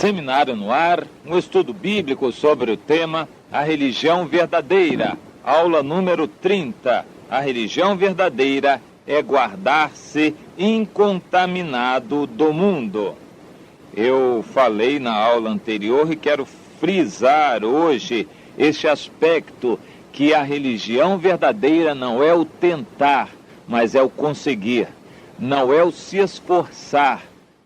Seminário no ar, um estudo bíblico sobre o tema A Religião Verdadeira, aula número 30. A religião verdadeira é guardar-se incontaminado do mundo. Eu falei na aula anterior e quero frisar hoje este aspecto, que a religião verdadeira não é o tentar, mas é o conseguir. Não é o se esforçar,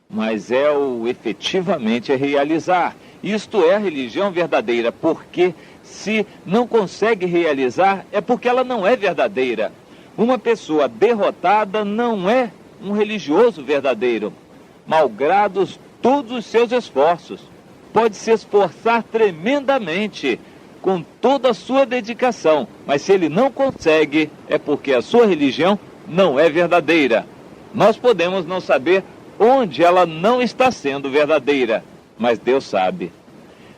mas é o efetivamente realizar. Isto é a religião verdadeira, porque se não consegue realizar, é porque ela não é verdadeira. Uma pessoa derrotada não é um religioso verdadeiro, malgrados todos os seus esforços. Pode se esforçar tremendamente, com toda a sua dedicação, mas se ele não consegue, é porque a sua religião não é verdadeira. Nós podemos não saber onde ela não está sendo verdadeira, mas Deus sabe.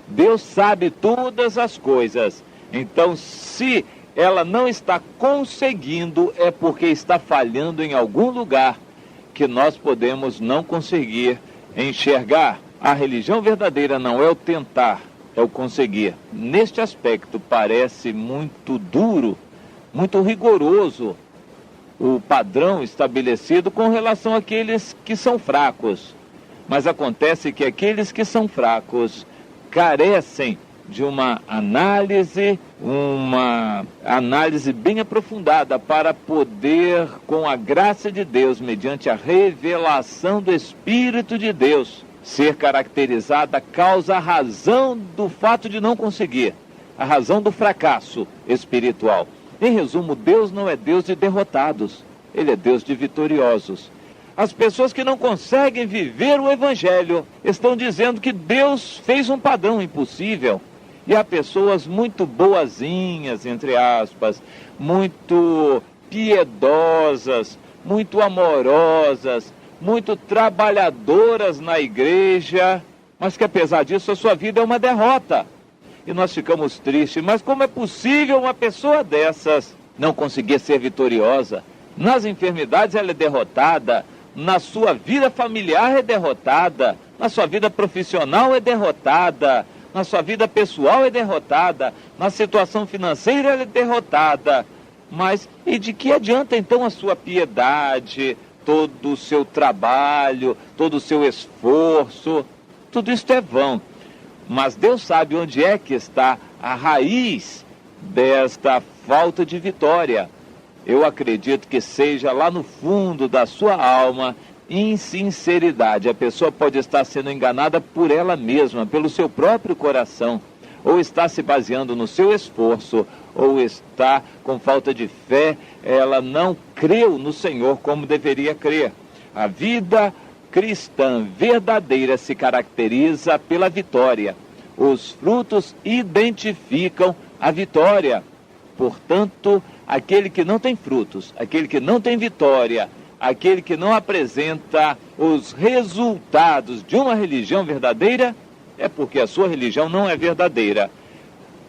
Deus sabe todas as coisas. Então, se ela não está conseguindo, é porque está falhando em algum lugar que nós podemos não conseguir enxergar. A religião verdadeira não é o tentar, é o conseguir. Neste aspecto parece muito duro, muito rigoroso o padrão estabelecido com relação àqueles que são fracos. Mas acontece que aqueles que são fracos carecem de uma análise bem aprofundada para poder, com a graça de Deus, mediante a revelação do Espírito de Deus, ser caracterizada a causa, a razão do fato de não conseguir, a razão do fracasso espiritual. Em resumo, Deus não é Deus de derrotados, Ele é Deus de vitoriosos. As pessoas que não conseguem viver o Evangelho estão dizendo que Deus fez um padrão impossível. E há pessoas muito boazinhas, entre aspas, muito piedosas, muito amorosas, muito trabalhadoras na igreja, mas que apesar disso a sua vida é uma derrota. E nós ficamos tristes, mas como é possível uma pessoa dessas não conseguir ser vitoriosa? Nas enfermidades ela é derrotada, na sua vida familiar é derrotada, na sua vida profissional é derrotada, na sua vida pessoal é derrotada, na situação financeira ela é derrotada. Mas e de que adianta então a sua piedade, todo o seu trabalho, todo o seu esforço? Tudo isso é vão. Mas Deus sabe onde é que está a raiz desta falta de vitória. Eu acredito que seja lá no fundo da sua alma, insinceridade. A pessoa pode estar sendo enganada por ela mesma, pelo seu próprio coração, ou está se baseando no seu esforço, ou está com falta de fé, ela não creu no Senhor como deveria crer. A vida cristã verdadeira se caracteriza pela vitória. Os frutos identificam a vitória. Portanto, aquele que não tem frutos, aquele que não tem vitória, aquele que não apresenta os resultados de uma religião verdadeira, é porque a sua religião não é verdadeira.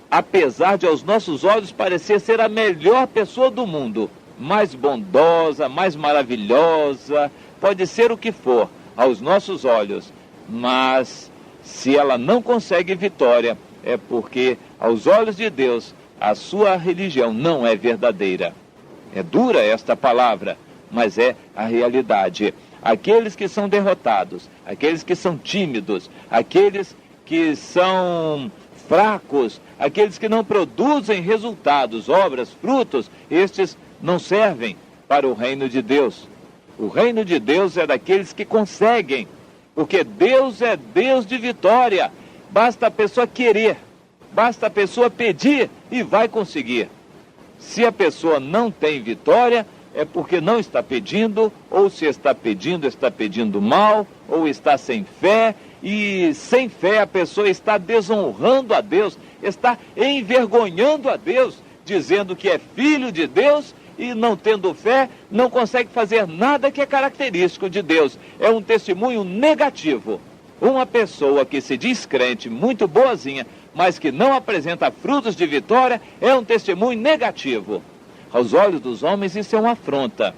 Apesar de aos nossos olhos parecer ser a melhor pessoa do mundo, mais bondosa, mais maravilhosa, pode ser o que for aos nossos olhos, mas se ela não consegue vitória, é porque aos olhos de Deus a sua religião não é verdadeira. É dura esta palavra, mas é a realidade. Aqueles que são derrotados, aqueles que são tímidos, aqueles que são fracos, aqueles que não produzem resultados, obras, frutos, estes não servem para o reino de Deus. O reino de Deus é daqueles que conseguem, porque Deus é Deus de vitória. Basta a pessoa querer, basta a pessoa pedir e vai conseguir. Se a pessoa não tem vitória, é porque não está pedindo, ou se está pedindo mal, ou está sem fé, e sem fé a pessoa está desonrando a Deus, está envergonhando a Deus, dizendo que é filho de Deus e não tendo fé, não consegue fazer nada que é característico de Deus. É um testemunho negativo. Uma pessoa que se diz crente, muito boazinha, mas que não apresenta frutos de vitória, é um testemunho negativo. Aos olhos dos homens isso é uma afronta.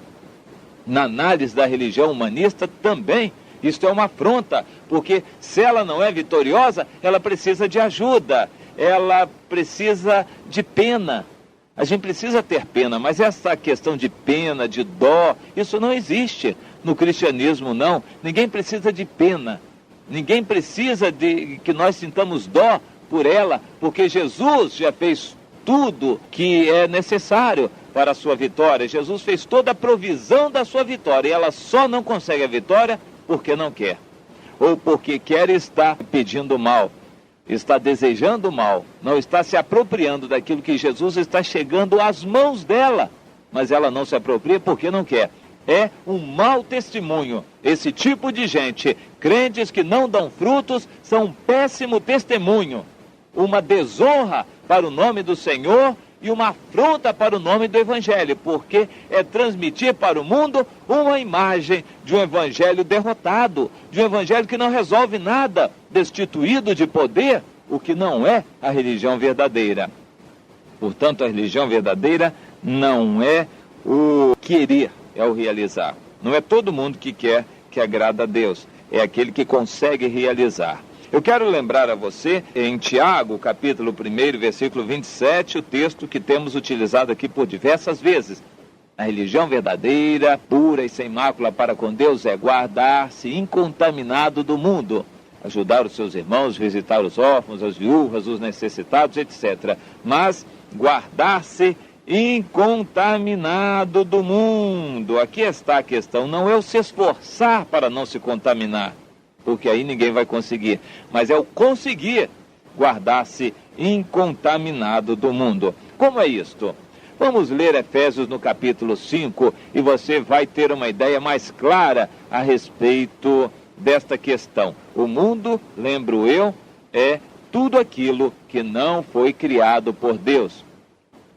Na análise da religião humanista também Isto é uma afronta, porque se ela não é vitoriosa, ela precisa de ajuda, ela precisa de pena. A gente precisa ter pena, mas essa questão de pena, de dó, isso não existe no cristianismo, não. Ninguém precisa de pena, ninguém precisa de que nós sintamos dó por ela, porque Jesus já fez tudo que é necessário para a sua vitória. Jesus fez toda a provisão da sua vitória, e ela só não consegue a vitória porque não quer, ou porque quer e está pedindo mal, está desejando mal, não está se apropriando daquilo que Jesus está chegando às mãos dela, mas ela não se apropria porque não quer. É um mau testemunho. Esse tipo de gente, crentes que não dão frutos, são um péssimo testemunho, uma desonra para o nome do Senhor e uma afronta para o nome do Evangelho, porque é transmitir para o mundo uma imagem de um Evangelho derrotado, de um Evangelho que não resolve nada, destituído de poder, o que não é a religião verdadeira. Portanto, a religião verdadeira não é o querer, é o realizar. Não é todo mundo que quer que agrada a Deus, é aquele que consegue realizar. Eu quero lembrar a você, em Tiago, capítulo 1, versículo 27, o texto que temos utilizado aqui por diversas vezes. A religião verdadeira, pura e sem mácula para com Deus é guardar-se incontaminado do mundo, ajudar os seus irmãos, visitar os órfãos, as viúvas, os necessitados, etc. Mas guardar-se incontaminado do mundo. Aqui está a questão, não é o se esforçar para não se contaminar, porque aí ninguém vai conseguir, mas é o conseguir guardar-se incontaminado do mundo. Como é isto? Vamos ler Efésios no capítulo 5 e você vai ter uma ideia mais clara a respeito desta questão. O mundo, lembro eu, é tudo aquilo que não foi criado por Deus.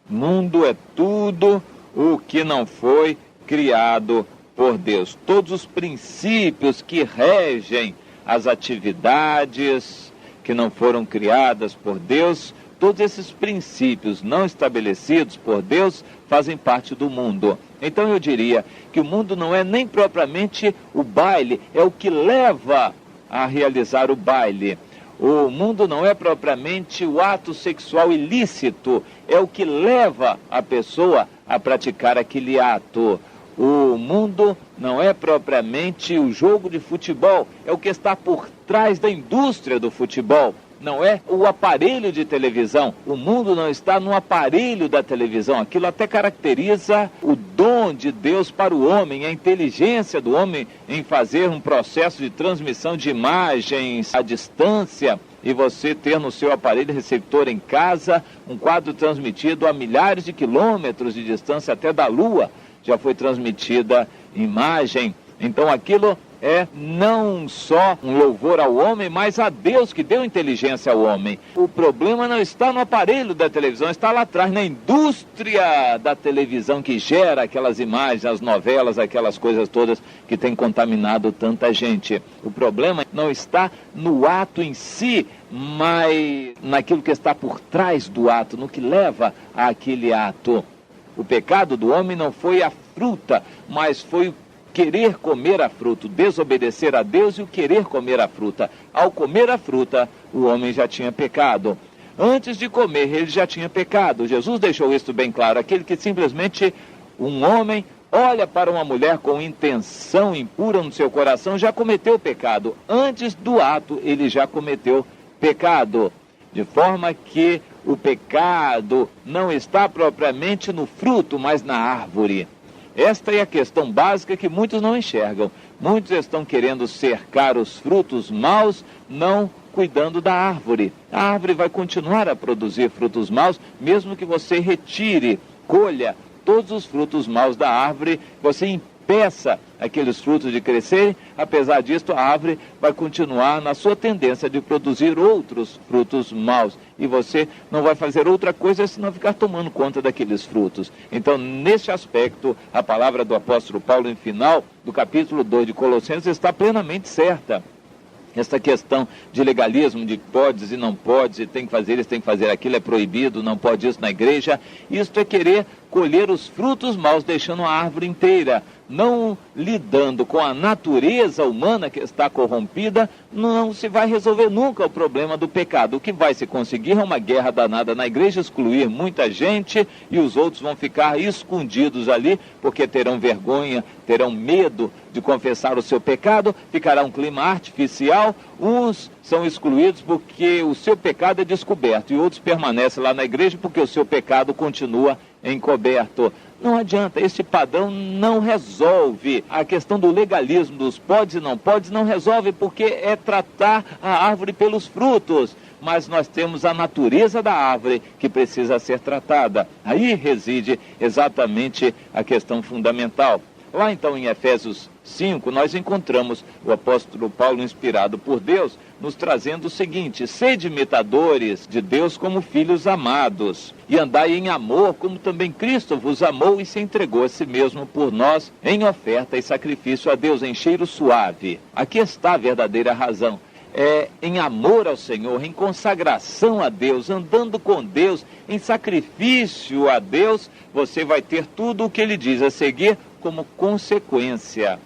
Mundo é tudo o que não foi criado por Deus. Todos os princípios que regem as atividades que não foram criadas por Deus, todos esses princípios não estabelecidos por Deus fazem parte do mundo. Então eu diria que o mundo não é nem propriamente o baile, é o que leva a realizar o baile. O mundo não é propriamente o ato sexual ilícito, é o que leva a pessoa a praticar aquele ato. O mundo não é propriamente o jogo de futebol, é o que está por trás da indústria do futebol. Não é o aparelho de televisão, o mundo não está no aparelho da televisão. Aquilo até caracteriza o dom de Deus para o homem, a inteligência do homem em fazer um processo de transmissão de imagens à distância e você ter no seu aparelho receptor em casa um quadro transmitido a milhares de quilômetros de distância, até da Lua já foi transmitida imagem. Então aquilo é não só um louvor ao homem, mas a Deus que deu inteligência ao homem. O problema não está no aparelho da televisão, está lá atrás, na indústria da televisão que gera aquelas imagens, as novelas, aquelas coisas todas que têm contaminado tanta gente. O problema não está no ato em si, mas naquilo que está por trás do ato, no que leva àquele ato. O pecado do homem não foi a fruta, mas foi o querer comer a fruta, desobedecer a Deus e o querer comer a fruta. Ao comer a fruta, o homem já tinha pecado. Antes de comer, ele já tinha pecado. Jesus deixou isso bem claro. Aquele que simplesmente, um homem, olha para uma mulher com intenção impura no seu coração, já cometeu pecado. Antes do ato, ele já cometeu pecado. De forma que o pecado não está propriamente no fruto, mas na árvore. Esta é a questão básica que muitos não enxergam. Muitos estão querendo cercar os frutos maus, não cuidando da árvore. A árvore vai continuar a produzir frutos maus, mesmo que você retire, colha todos os frutos maus da árvore, você impeça aqueles frutos de crescerem. Apesar disso, a árvore vai continuar na sua tendência de produzir outros frutos maus. E você não vai fazer outra coisa senão ficar tomando conta daqueles frutos. Então, nesse aspecto, a palavra do apóstolo Paulo, em final do capítulo 2 de Colossenses, está plenamente certa. Essa questão de legalismo, de podes e não podes, e tem que fazer isso, tem que fazer aquilo, é proibido, não pode isso na igreja, isto é querer colher os frutos maus, deixando a árvore inteira. Não lidando com a natureza humana que está corrompida, não se vai resolver nunca o problema do pecado. O que vai se conseguir é uma guerra danada na igreja, excluir muita gente, e os outros vão ficar escondidos ali, porque terão vergonha, terão medo de confessar o seu pecado, ficará um clima artificial. Uns são excluídos porque o seu pecado é descoberto, e outros permanecem lá na igreja porque o seu pecado continua encoberto. Não adianta, este padrão não resolve. A questão do legalismo, dos podes e não podes, não resolve, porque é tratar a árvore pelos frutos. Mas nós temos a natureza da árvore que precisa ser tratada. Aí reside exatamente a questão fundamental. Lá então em Efésios 5, nós encontramos o apóstolo Paulo, inspirado por Deus, nos trazendo o seguinte: sede imitadores de Deus como filhos amados, e andai em amor, como também Cristo vos amou e se entregou a si mesmo por nós, em oferta e sacrifício a Deus, em cheiro suave. Aqui está a verdadeira razão. É em amor ao Senhor, em consagração a Deus, andando com Deus, em sacrifício a Deus, você vai ter tudo o que Ele diz a seguir como consequência.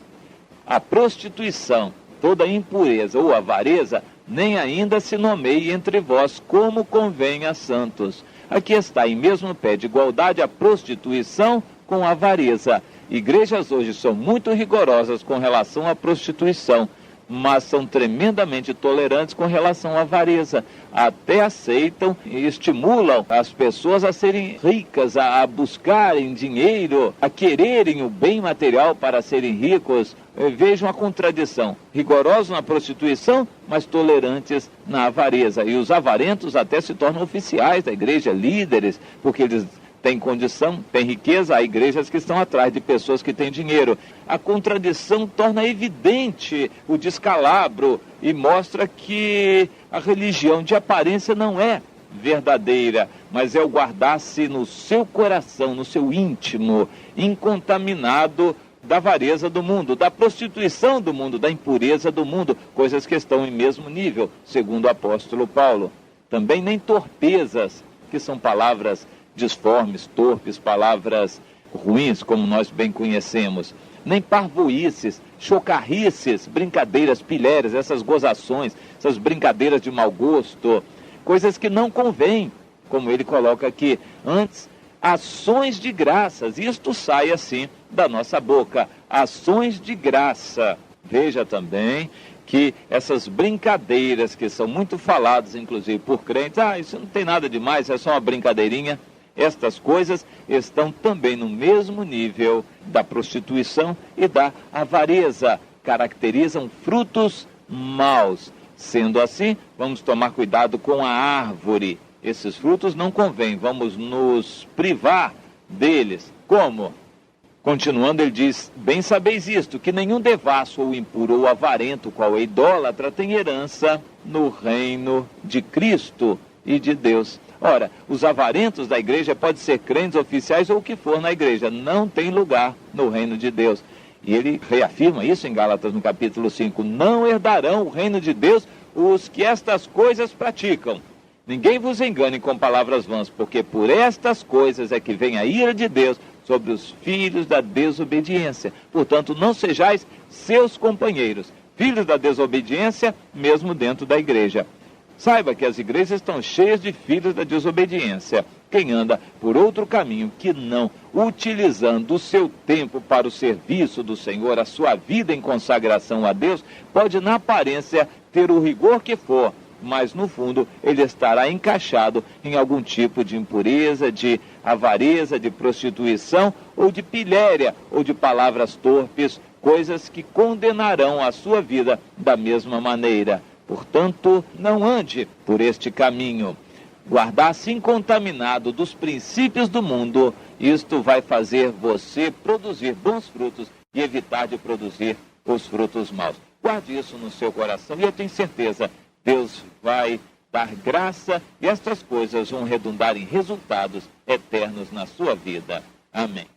A prostituição, toda impureza ou avareza, nem ainda se nomeie entre vós como convém a santos. Aqui está, em mesmo pé de igualdade, a prostituição com a avareza. Igrejas hoje são muito rigorosas com relação à prostituição, mas são tremendamente tolerantes com relação à avareza. Até aceitam e estimulam as pessoas a serem ricas, a buscarem dinheiro, a quererem o bem material para serem ricos. Vejam a contradição: rigorosos na prostituição, mas tolerantes na avareza. E os avarentos até se tornam oficiais da igreja, líderes, porque eles têm condição, têm riqueza. Há igrejas que estão atrás de pessoas que têm dinheiro. A contradição torna evidente o descalabro e mostra que a religião de aparência não é verdadeira, mas é o guardar-se no seu coração, no seu íntimo, incontaminado da avareza do mundo, da prostituição do mundo, da impureza do mundo, coisas que estão em mesmo nível, segundo o apóstolo Paulo. Também nem torpezas, que são palavras disformes, torpes, palavras ruins, como nós bem conhecemos, nem parvoíces, chocarrices, brincadeiras, pilhérias, essas gozações, essas brincadeiras de mau gosto, coisas que não convêm, como ele coloca aqui. Antes, ações de graças, isto sai assim da nossa boca, ações de graça. Veja também que essas brincadeiras que são muito faladas, inclusive por crentes, isso não tem nada demais, é só uma brincadeirinha. Estas coisas estão também no mesmo nível da prostituição e da avareza, caracterizam frutos maus. Sendo assim, vamos tomar cuidado com a árvore. Esses frutos não convêm, vamos nos privar deles. Como? Continuando, ele diz: bem sabeis isto, que nenhum devasso ou impuro ou avarento, qual é idólatra, tem herança no reino de Cristo e de Deus. Ora, os avarentos da igreja podem ser crentes oficiais ou o que for na igreja, não tem lugar no reino de Deus. E ele reafirma isso em Gálatas no capítulo 5, não herdarão o reino de Deus os que estas coisas praticam. Ninguém vos engane com palavras vãs, porque por estas coisas é que vem a ira de Deus sobre os filhos da desobediência. Portanto, não sejais seus companheiros, filhos da desobediência, mesmo dentro da igreja. Saiba que as igrejas estão cheias de filhos da desobediência. Quem anda por outro caminho que não utilizando o seu tempo para o serviço do Senhor, a sua vida em consagração a Deus, pode na aparência ter o rigor que for, mas no fundo ele estará encaixado em algum tipo de impureza, de avareza, de prostituição ou de pilhéria ou de palavras torpes, coisas que condenarão a sua vida da mesma maneira. Portanto, não ande por este caminho. Guardar-se incontaminado dos princípios do mundo, isto vai fazer você produzir bons frutos e evitar de produzir os frutos maus. Guarde isso no seu coração e eu tenho certeza, Deus vai dar graça e estas coisas vão redundar em resultados eternos na sua vida. Amém.